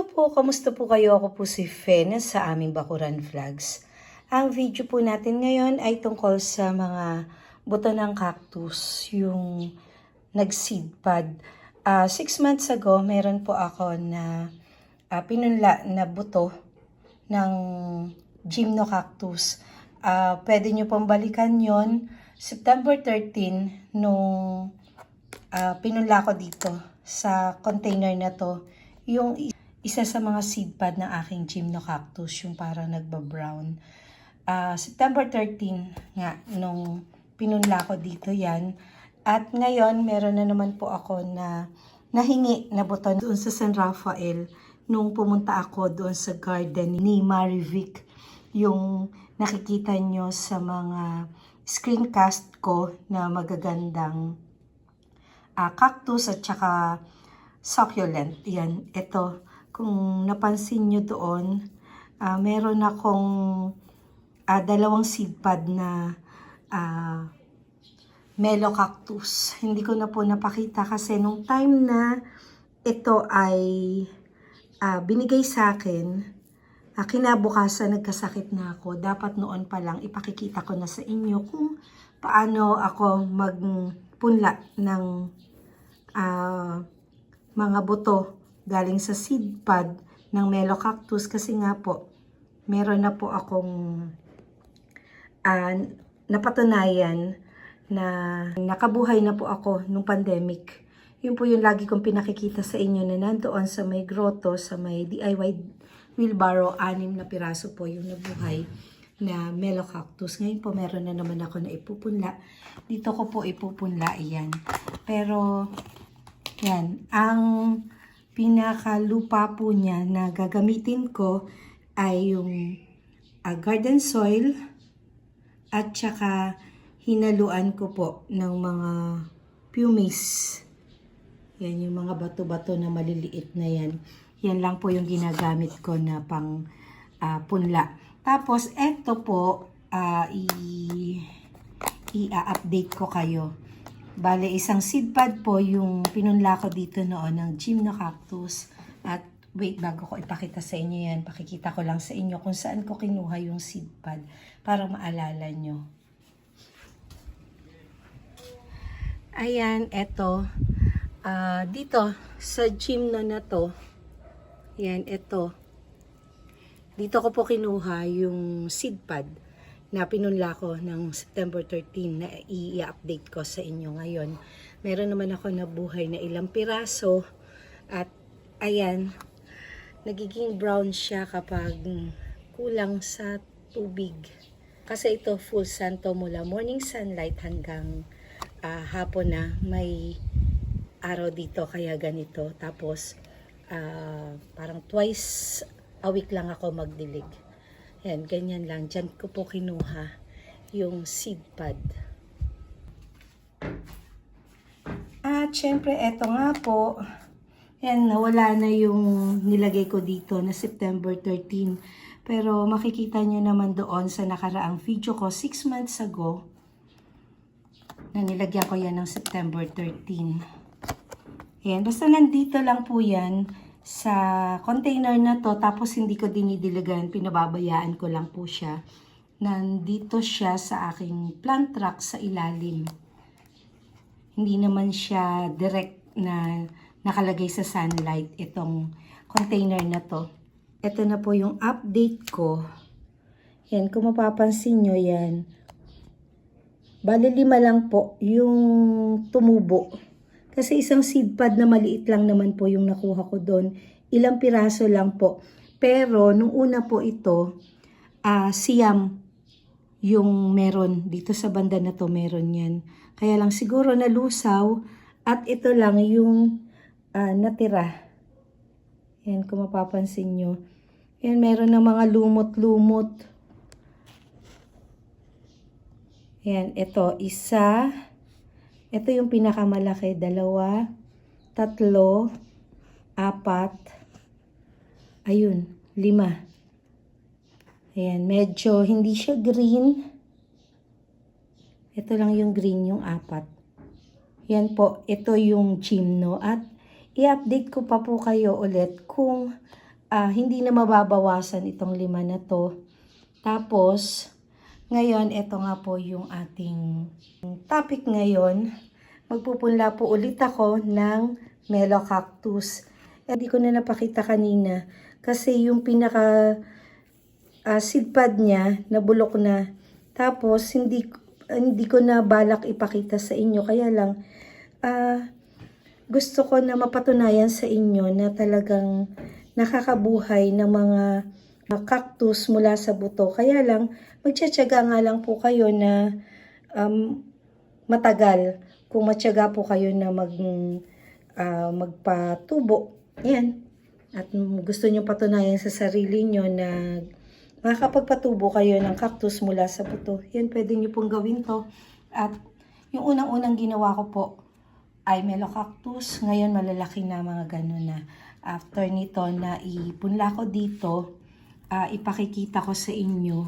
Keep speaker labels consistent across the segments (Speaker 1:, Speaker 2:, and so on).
Speaker 1: Hello po, kamusta po kayo? Ako po si Fen sa aming Bakuran Vlogs. Ang video po natin ngayon ay tungkol sa mga buto ng cactus, yung nag-seed pod. 6 months ago, meron po ako na pinunla na buto ng gymnocactus. Pwede nyo pong balikan yon September 13, nung pinunla ko dito sa container na to, yung isa sa mga seed pod ng aking gymnocactus, yung parang nagba-brown. September 13 nga, nung pinunla ko dito yan. At ngayon, meron na naman po ako na nahingi na buto doon sa San Rafael nung pumunta ako doon sa garden ni Marivic. Yung nakikita nyo sa mga screencast ko na magagandang cactus at saka succulent. Yan, ito. Kung napansin nyo doon, meron akong dalawang seed pod na Melo cactus. Hindi ko na po napakita kasi nung time na ito ay binigay sa akin, kinabukasan nagkasakit na ako. Dapat noon pa lang ipakikita ko na sa inyo kung paano ako magpunla ng mga buto galing sa seed pod ng Melo cactus, kasi nga po meron na po akong napatunayan na nakabuhay na po ako nung pandemic. Yun po yung lagi kong pinakikita sa inyo na nandoon sa may grotto, sa may DIY wheelbarrow, 6 na piraso po yung nabuhay na Melo cactus. Ngayon po meron na naman ako na ipupunla. Dito ko po ipupunla iyan. Pero yan, ang pinakalupa po niya na gagamitin ko ay yung garden soil at saka hinaluan ko po ng mga pumice. Yan, yung mga bato-bato na maliliit na yan. Yan lang po yung ginagamit ko na pang punla. Tapos, eto po, i-update ko kayo. Bale, isang seed pod po yung pinunla ko dito noon ng gymnocactus. At wait, bago ko ipakita sa inyo yan, pakikita ko lang sa inyo kung saan ko kinuha yung seed pod para maalala nyo. Ayan, eto. Dito, sa gymno na to, yan, eto. Dito ko po kinuha yung seed pod na pinunla ko ng September 13 na i-update ko sa inyo ngayon. Meron naman ako nabuhay na ilang piraso at ayan, nagiging brown siya kapag kulang sa tubig. Kasi ito full sun to mula morning sunlight hanggang hapon na may araw dito, kaya ganito. Tapos parang twice a week lang ako magdilig. Yan, ganyan lang. Diyan ko po kinuha yung seed pod. At syempre, eto nga po. Yan, nawala na yung nilagay ko dito na September 13. Pero makikita nyo naman doon sa nakaraang video ko 6 months ago na nilagyan ko yan ng September 13. Yan, basta nandito lang po yan sa container na to, tapos hindi ko dinidiligan, pinababayaan ko lang po siya. Nandito siya sa aking plant rack sa ilalim. Hindi naman siya direct na nakalagay sa sunlight itong container na to. Ito na po yung update ko. Yan, kung mapapansin nyo yan, bali 5 lang po yung tumubo. Kasi isang seed pod na maliit lang naman po yung nakuha ko doon. Ilang piraso lang po. Pero nung una po ito, siyam yung meron. Dito sa banda na to meron yan. Kaya lang siguro nalusaw at ito lang yung natira. Yan, kung mapapansin nyo. Yan, meron ng mga lumot-lumot. Yan, ito, isa. Ito yung pinakamalaki, 2, 3, 4, ayun, 5. Ayan, medyo hindi siya green. Ito lang yung green, yung 4. Yan po, ito yung gymno. At i-update ko pa po kayo ulit kung hindi na mababawasan itong 5 na to. Tapos, ngayon, ito nga po yung ating topic ngayon. Magpupunla po ulit ako ng Melo Cactus. Hindi ko na napakita kanina kasi yung pinaka seed pod niya nabulok na. Tapos, hindi ko na balak ipakita sa inyo. Kaya lang, gusto ko na mapatunayan sa inyo na talagang nakakabuhay ng mga cactus mula sa buto. Kaya lang, magtsatsaga nga lang po kayo na matagal. Kung matyaga po kayo na magpatubo. Yan. At gusto nyo patunayan sa sarili nyo na makakapagpatubo kayo ng cactus mula sa buto. Yan, pwede nyo pong gawin to. At yung unang-unang ginawa ko po ay Melo Cactus. Ngayon malalaki na, mga ganun na. After nito na ipunla ko dito, ipakikita ko sa inyo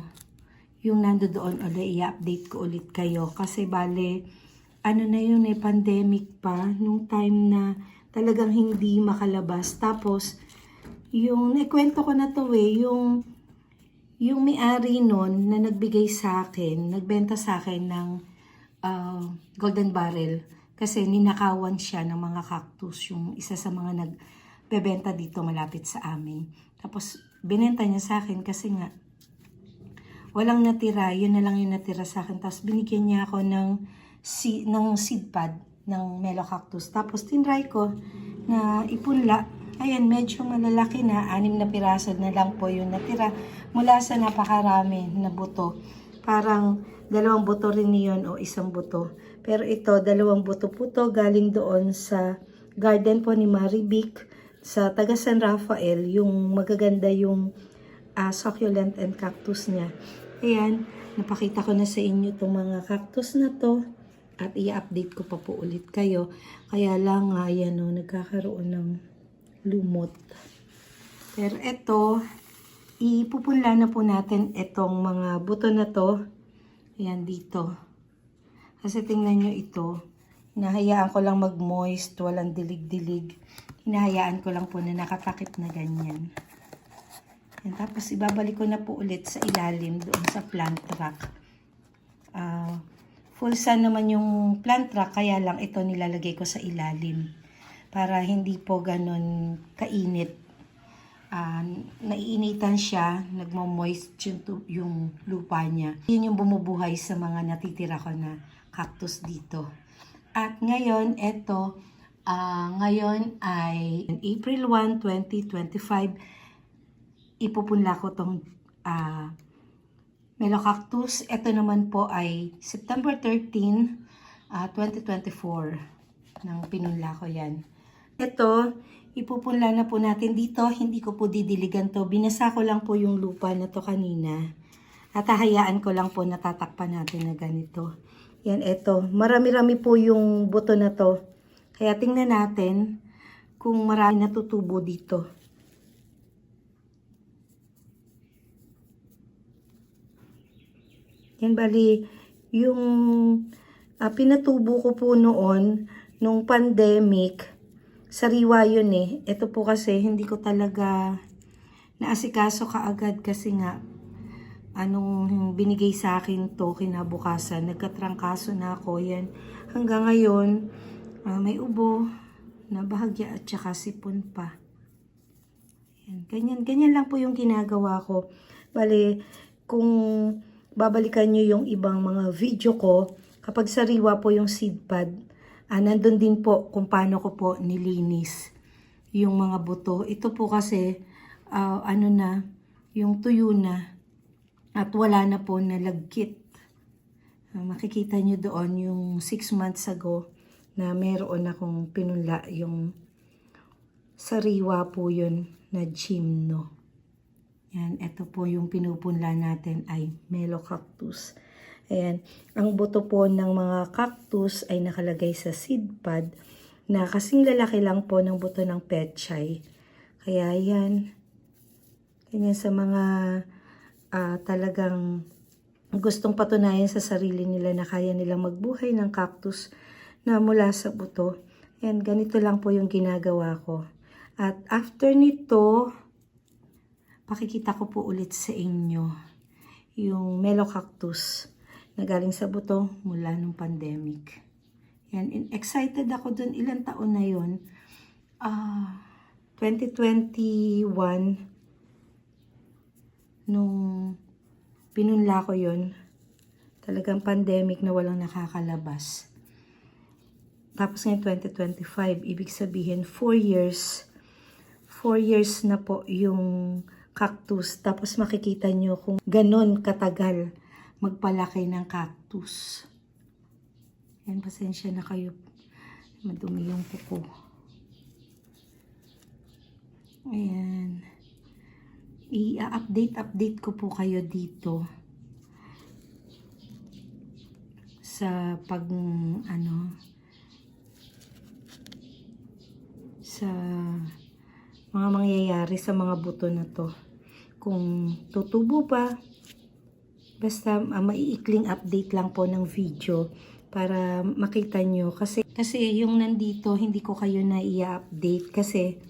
Speaker 1: yung nandoon ulit, i-update ko ulit kayo. Kasi bale, ano na yun pandemic pa, nung time na talagang hindi makalabas. Tapos, yung naikwento ko na to yung may-ari nun na nagbigay sa akin, nagbenta sa akin ng golden barrel. Kasi ninakawan siya ng mga cactus, yung isa sa mga nagbebenta dito malapit sa amin. Tapos, binenta niya sa akin kasi nga, walang natira, yun na lang yung natira sa akin. Tapos, binigyan niya ako ng seed pod ng Melo Cactus. Tapos, tinry ko na ipunla. Ayan, medyo malalaki na, 6 na piraso na lang po yung natira. Mula sa napakarami na buto. Parang 2 buto rin yun o 1 buto. Pero ito, 2 buto po to, galing doon sa garden po ni Maribic sa taga San Rafael, yung magaganda yung succulent and cactus niya. Ayan, napakita ko na sa inyo itong mga cactus na to at i-update ko pa po ulit kayo. Kaya lang nga, ayan o, nagkakaroon ng lumot. Pero ito, ipupunla na po natin itong mga buto na to. Ayan dito. Kasi tingnan nyo ito, hinahayaan ko lang mag-moist, walang dilig-dilig. Hinahayaan ko lang po na nakatakip na ganyan. Yan, tapos ibabalik ko na po ulit sa ilalim doon sa plant rack. Full sun naman yung plant rack, kaya lang ito nilalagay ko sa ilalim. Para hindi po ganun kainit. Naiinitan siya, nagmo-moist yung lupa niya. Yun yung bumubuhay sa mga natitira ko na cactus dito. At ngayon, ito, ngayon ay April 1, 2025, ipupunla ko tong Melo Cactus. Ito naman po ay September 13, 2024 nang pinunla ko yan. Ito, ipupunla na po natin dito. Hindi ko po didiligan to. Binasa ko lang po yung lupa na to kanina. At hahayaan ko lang po natatakpan natin na ganito. Yan, ito. Marami-rami po yung buto na to. Kaya tingnan natin kung marami natutubo dito. Yan, bali, yung pinatubo ko po noon, nung pandemic, sariwa yun eh. Ito po kasi, hindi ko talaga naasikaso kaagad kasi nga, anong binigay sa akin to kinabukasan, nagkatrangkaso na ako yan. Hanggang ngayon, may ubo na bahagya at saka sipon pa. Yan, ganyan lang po yung ginagawa ko. Bale, kung babalikan nyo yung ibang mga video ko, kapag sariwa po yung seed pod, nandun din po kung paano ko po nilinis yung mga buto. Ito po kasi, yung tuyo na. At wala na po nalagkit. Makikita nyo doon yung 6 months ago na meron akong pinunla yung sariwa po yun na gymno. Yan, ito po yung pinupunla natin ay Melo Cactus. Ayan, ang buto po ng mga cactus ay nakalagay sa seed pod na kasing lalaki lang po ng buto ng pechay. Kaya yan, ganyan sa mga talagang gustong patunayan sa sarili nila na kaya nilang magbuhay ng cactus na mula sa buto. And ganito lang po yung ginagawa ko. At after nito, pakikita ko po ulit sa inyo yung Melocactus na galing sa buto mula nung pandemic. Yan, excited ako dun. Ilang taon na yun? 2021 nung pinunla ko yun. Talagang pandemic na walang nakakalabas. Tapos ngayon 2025, ibig sabihin 4 years. 4 years na po yung cactus. Tapos makikita nyo kung ganon katagal magpalaki ng cactus. Yan, pasensya na kayo. Madumi yung kuko. Ayan. I-update ko po kayo dito. Sa sa mga mangyayari sa mga buto na to. Kung tutubo pa, basta maiikling update lang po ng video para makita nyo. Kasi yung nandito, hindi ko kayo na i-update kasi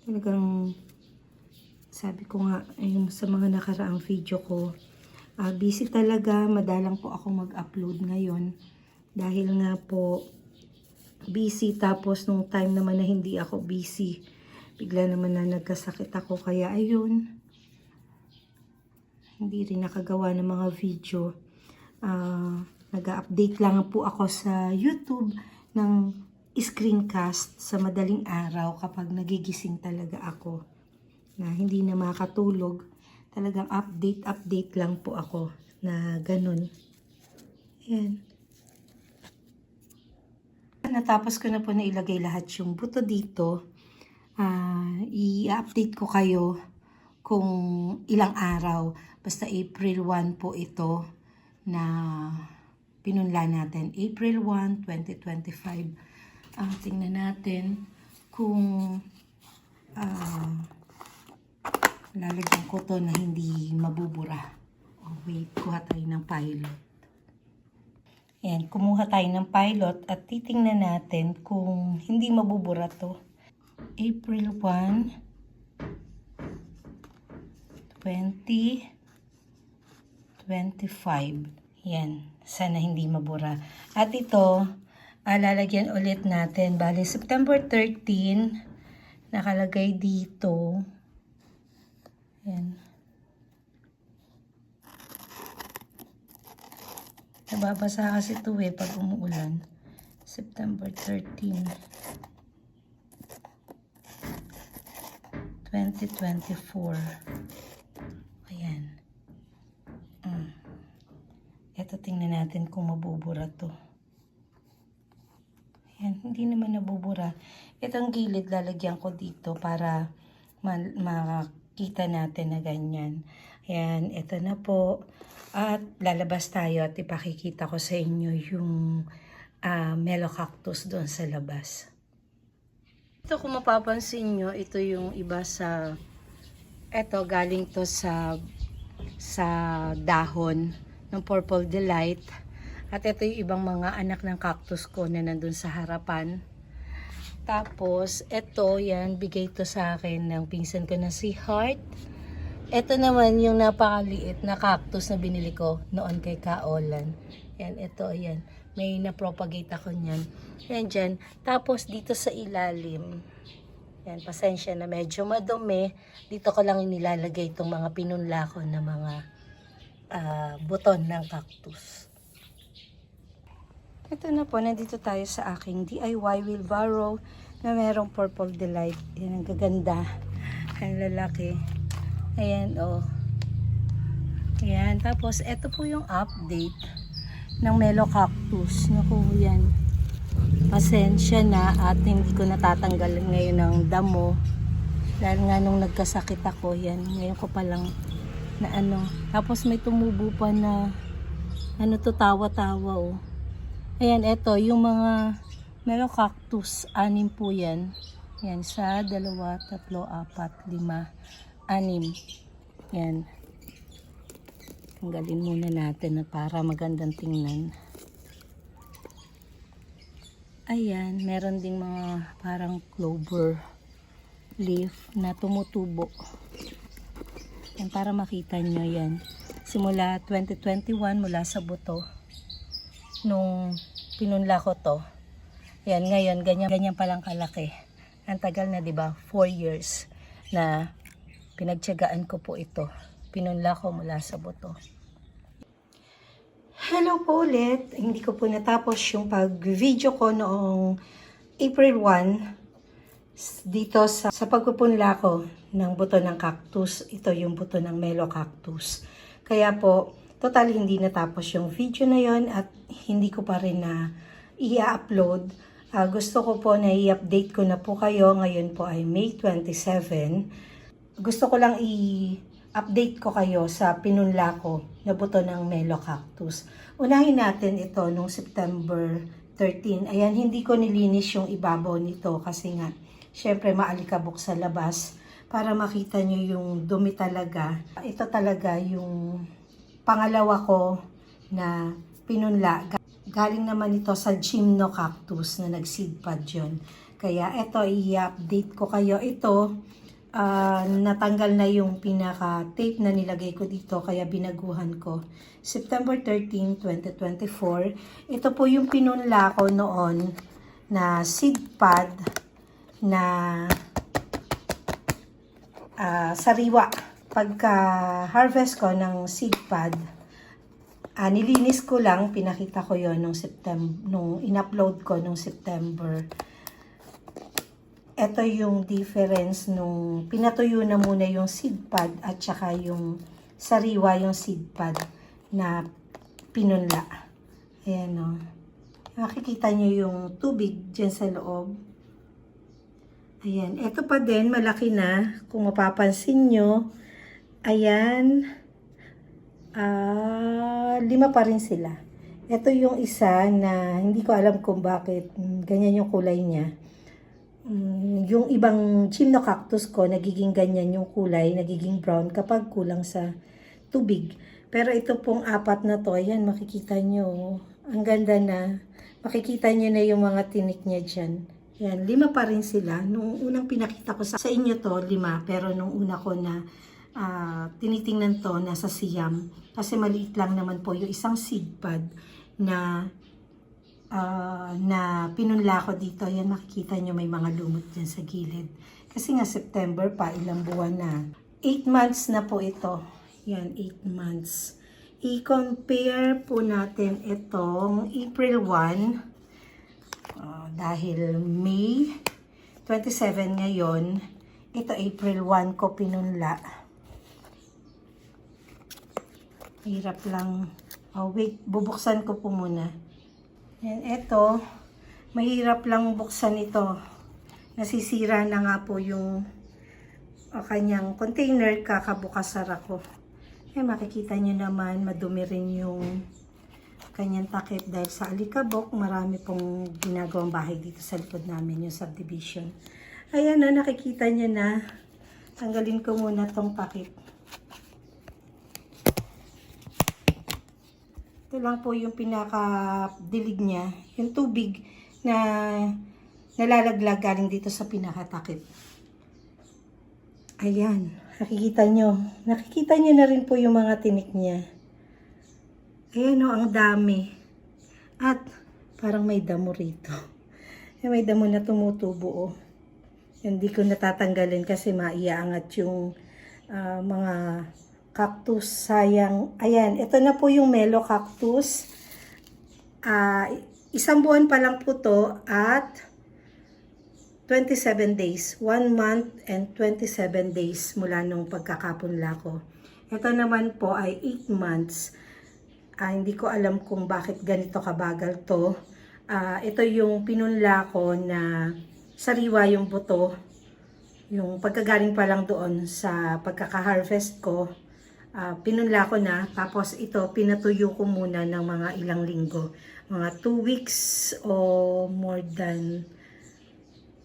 Speaker 1: talagang sabi ko nga yung sa mga nakaraang video ko, busy talaga, madalang po ako mag-upload ngayon dahil nga po busy. Tapos nung time naman na hindi ako busy, bigla naman na nagkasakit ako, kaya ayun, hindi rin nakagawa ng mga video. Nag-update lang po ako sa YouTube ng screencast sa madaling araw kapag nagigising talaga ako na hindi na makatulog. Talagang update lang po ako na ganun. Ayan. Natapos ko na po na ilagay lahat yung buto dito. I-update ko kayo kung ilang araw. Basta April 1 po ito na pinunla natin. April 1, 2025. Tingnan natin kung lalagyan ko to na hindi mabubura. Wait, kuha tayo ng pilot. Ayan, kumuha tayo ng pilot at titingnan natin kung hindi mabubura to. April 1, 2025. Yan, sana hindi mabura. At ito, lalagyan ulit natin. Bale, September 13, nakalagay dito. Yan. Nababasa kasi ito pag umuulan. September 13, 2024. Ayan. Ito, tingnan natin kung mabubura to. Ayan, hindi naman nabubura. Itong gilid lalagyan ko dito para makita natin na ganyan. Ayan, ito na po. At lalabas tayo at ipakikita ko sa inyo yung Melocactus doon sa labas. Ito, kung mapapansin nyo, ito yung iba sa, ito galing to sa dahon ng Purple Delight. At ito yung ibang mga anak ng cactus ko na nandun sa harapan. Tapos, ito, yan, bigay to sa akin ng pinsan ko na si Heart. Ito naman yung napakaliit na cactus na binili ko noon kay Kaolan. Yan, ito, yan. May na-propagate ako niyan. Yan dyan. Tapos, dito sa ilalim. Yan, pasensya na medyo madumi. Dito ko lang inilalagay itong mga pinunla ko na mga buton ng cactus. Ito na po, nandito tayo sa aking DIY wheelbarrow na merong Purple Delight. Yan, ang gaganda. Ang lalaki. Ayan, oh. Ayan, tapos ito po yung update ng Melocactus. Naku, yan. Pasensya na at hindi ko natatanggal ngayon ng damo. Dahil nga nung nagkasakit ako, yan. Ngayon ko palang na ano. Tapos may tumubo pa na ano to, tawa-tawa, oh. Ayan, ito, yung mga Melocactus, 6 po yan. Yan, 1, 2, 3, 4, 5, 6. Yan. Tanggalin muna natin na para magandang tingnan. Ayan, meron ding mga parang clover leaf na tumutubo. Yan, para makita nyo yan. Simula 2021, mula sa buto, nung pinunla ko to. Yan, ngayon, ganyan palang kalaki. Ang tagal na, di ba? 4 years na pinagtiyagaan ko po ito. Pinunla ko mula sa buto. Hello po ulit. Hindi ko po natapos yung pag-video ko noong April 1 dito sa pagpupunla ko ng buto ng cactus. Ito yung buto ng Melo cactus. Kaya po, total hindi natapos yung video na yon at hindi ko pa rin na i-upload. Gusto ko po na i-update ko na po kayo. Ngayon po ay May 27. Gusto ko lang i-update ko kayo sa pinunla ko na buto ng Melo cactus. Unahin natin ito nung September 13. Ayan, hindi ko nilinis yung ibabaw nito kasi nga, syempre maalikabok sa labas. Para makita nyo yung dumi talaga. Ito talaga yung pangalawa ko na pinunla. Galing naman ito sa Gymnocactus na nag-seed pod yun. Kaya ito, i-update ko kayo. Ito, natanggal na yung pinaka-tape na nilagay ko dito. Kaya binaguhan ko. September 13, 2024. Ito po yung pinunla ko noon na seed pod na sariwa. Pagka-harvest ko ng seed pod, nilinis ko lang, pinakita ko yon nung in-upload ko nung September. Ito yung difference nung pinatuyo na muna yung seed pod at saka yung sariwa yung seed pod na pinunla. Ayan o. Makikita nyo yung tubig dyan sa loob. Ayan. Ito pa din, malaki na. Kung mapapansin nyo, ayan, 5 pa rin sila. Ito yung isa na hindi ko alam kung bakit ganyan yung kulay niya. Yung ibang Gymnocactus ko, nagiging ganyan yung kulay, nagiging brown kapag kulang sa tubig. Pero ito pong 4 na to, ayan, makikita nyo. Ang ganda na. Makikita nyo na yung mga tinik niya dyan. Ayan, 5 pa rin sila. Nung unang pinakita ko sa inyo to, 5. Pero nung una ko na tinitingnan to, nasa Siam. Kasi maliit lang naman po yung isang seed pod na pinunla ko dito. Ayan, makikita nyo may mga lumot dyan sa gilid. Kasi nga September pa, ilang buwan na. 8 months na po ito. Yan, 8 months. I-compare po natin itong April 1. Dahil May 27 ngayon, ito April 1 ko pinunla. Hirap lang. Wait, bubuksan ko po muna. Yan, ito, mahirap lang buksan ito. Nasisira na nga po yung kanyang container, kakabukasara ko. Makikita nyo naman, madumi rin yung kanyang takip dahil sa alikabok. Marami pong ginagawang bahay dito sa likod namin, yung subdivision. Ayan na, nakikita nyo na. Tanggalin ko muna tong takip. Ito lang po yung pinaka-dilig niya. Yung tubig na nalalaglag galing dito sa pinaka-takip. Ayan, nakikita nyo. Nakikita nyo na rin po yung mga tinik niya. Ayan o, ang dami. At parang may damo rito. May damo na tumutubo o. Hindi ko natatanggalin kasi maiaangat yung mga cactus. Sayang. Ayan, ito na po yung Melo cactus. 1 buwan pa lang po to at 27 days. 1 month and 27 days mula nung pagkakapunla ko. Ito naman po ay 8 months. Hindi ko alam kung bakit ganito kabagal to. Ito yung pinunla ko na sariwa yung buto. Yung pagkagaling pa lang doon sa pagkaka-harvest ko, pinunla ko na. Tapos ito, pinatuyo ko muna ng mga ilang linggo. Mga 2 weeks o more than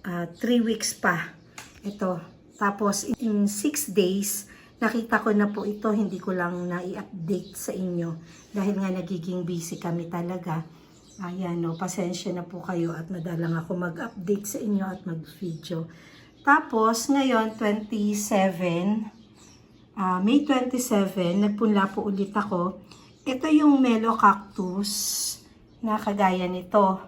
Speaker 1: 3 weeks pa. Ito. Tapos in 6 days, nakita ko na po ito. Hindi ko lang na-i-update sa inyo. Dahil nga nagiging busy kami talaga. Ayan, no, pasensya na po kayo at madalang ako mag-update sa inyo at mag-video. Tapos, ngayon, 27, May 27, nagpunla po ulit ako. Ito yung Melo Cactus na kagaya nito.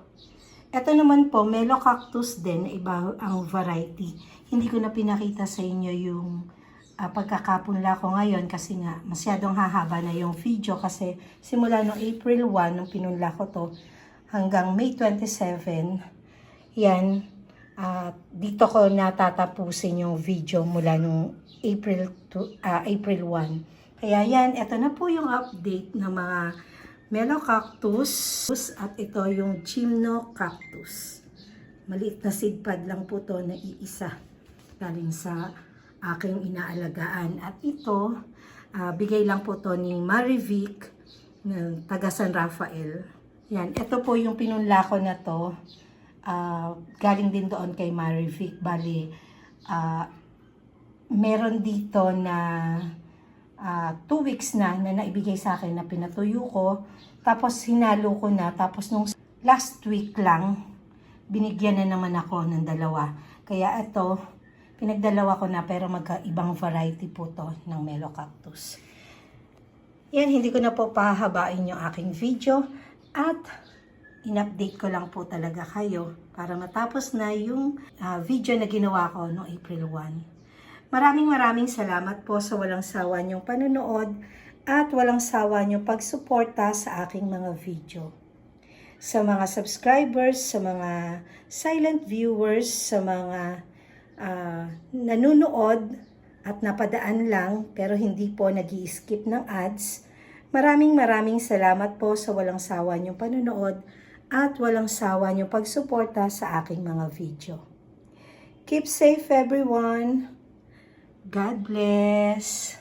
Speaker 1: Ito naman po, Melo Cactus din, iba ang variety. Hindi ko na pinakita sa inyo yung pagkakapunla ko ngayon kasi nga masyadong hahaba na yung video kasi simula noong April 1 nung pinunla ko to hanggang May 27, yan, dito ko natatapusin yung video mula nung April 1. Kaya yan, ito na po yung update ng mga Melo Cactus at ito yung Gymno Cactus. Maliit na seed pod lang po to na iisa galing sa aking inaalagaan. At ito, bigay lang po to ni Marivic ng taga San Rafael. Yan, ito po yung pinunla ko na to. Galing din doon kay Marivic. Bali, meron dito na 2 weeks na naibigay sa akin na pinatuyo ko. Tapos hinalo ko na. Tapos nung last week lang, binigyan na naman ako ng 2. Kaya ito, pinagdalawa ko na pero magkaibang variety po to ng Melo Cactus. Yan, hindi ko na po pahabain yung aking video. At in-update ko lang po talaga kayo para matapos na yung video na ginawa ko noong April 1. Maraming salamat po sa walang sawa niyong panonood at walang sawa niyong pagsuporta sa aking mga video. Sa mga subscribers, sa mga silent viewers, sa mga nanonood at napadaan lang pero hindi po nag-i-skip ng ads, maraming salamat po sa walang sawa niyong panonood at walang sawa niyong pagsuporta sa aking mga video. Keep safe everyone! God bless!